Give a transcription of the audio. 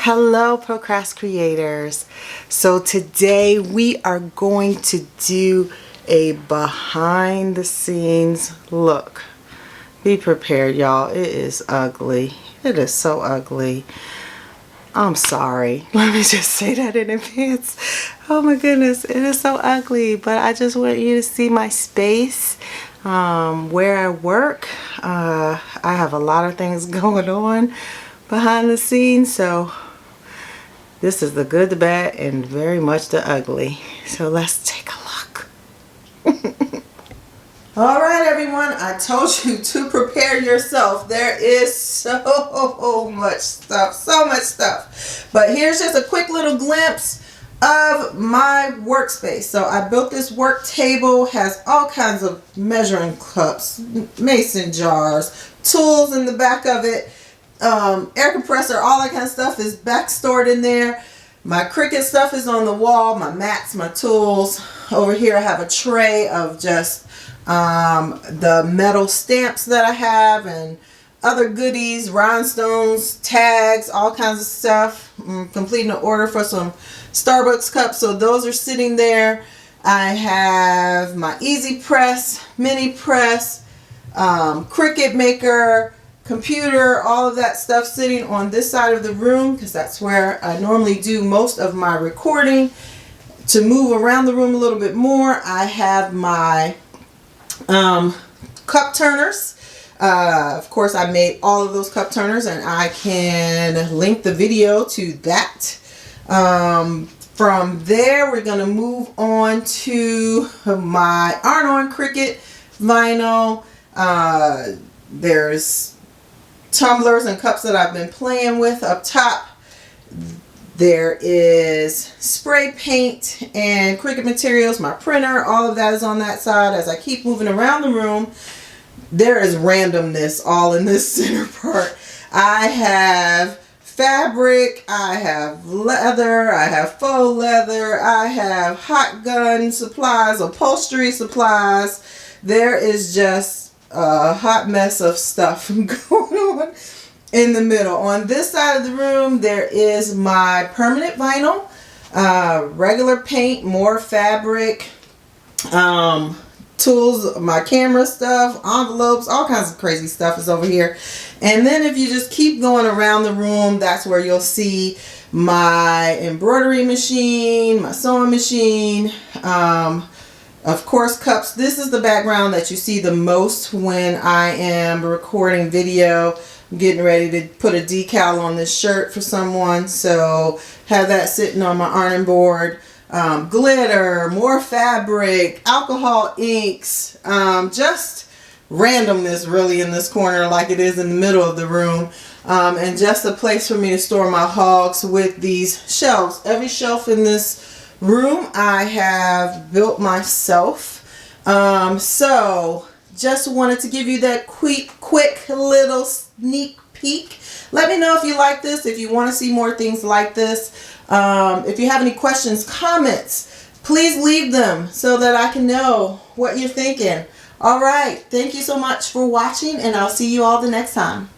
Hello procrastinators. So today we are going to do a behind the scenes look. Be prepared, y'all. It is ugly. It is so ugly. I'm sorry. Let me just say that in advance. Oh my goodness, it is so ugly, but I just want you to see my space where I work. I have a lot of things going on behind the scenes, so this is the good, the bad, and very much the ugly. So let's take a look. All right, everyone. I told you to prepare yourself. There is so much stuff. But here's just a quick little glimpse of my workspace. So I built this work table, has all kinds of measuring cups, mason jars, tools in the back of it. Air compressor, all that kind of stuff is back stored in there. My Cricut stuff is on the wall, my mats, my tools. Over here I have a tray of just the metal stamps that I have and other goodies, rhinestones, tags, all kinds of stuff. I'm completing an order for some Starbucks cups, so those are sitting there. I have my Easy Press, Mini Press, Cricut Maker, computer, all of that stuff sitting on this side of the room because that's where I normally do most of my recording. To move around the room a little bit more, I have my cup turners. Of course, I made all of those cup turners and I can link the video to that. From there, we're going to move on to my iron-on Cricut vinyl. There's tumblers and cups that I've been playing with up top. There is spray paint and Cricut materials, my printer, all of that is on that side. As I keep moving around the room, there is randomness all in this center part. I have fabric, I have leather, I have faux leather, I have hot gun supplies, upholstery supplies. There is just a hot mess of stuff going on in the middle. On this side of the room, there is my permanent vinyl, regular paint, more fabric, tools, my camera stuff, envelopes, all kinds of crazy stuff is over here. And then if you just keep going around the room, that's where you'll see my embroidery machine, my sewing machine, of course, cups. This is the background that you see the most when I am recording video. I'm getting ready to put a decal on this shirt for someone, so have that sitting on my ironing board. Glitter, more fabric, alcohol inks, just randomness really in this corner like it is in the middle of the room. And just a place for me to store my hogs with these shelves. Every shelf in this room I have built myself. So just wanted to give you that quick little sneak peek. Let me know if you like this, if you want to see more things like this. If you have any questions, comments, please leave them so that I can know what you're thinking. All right, thank you so much for watching, and I'll see you all the next time.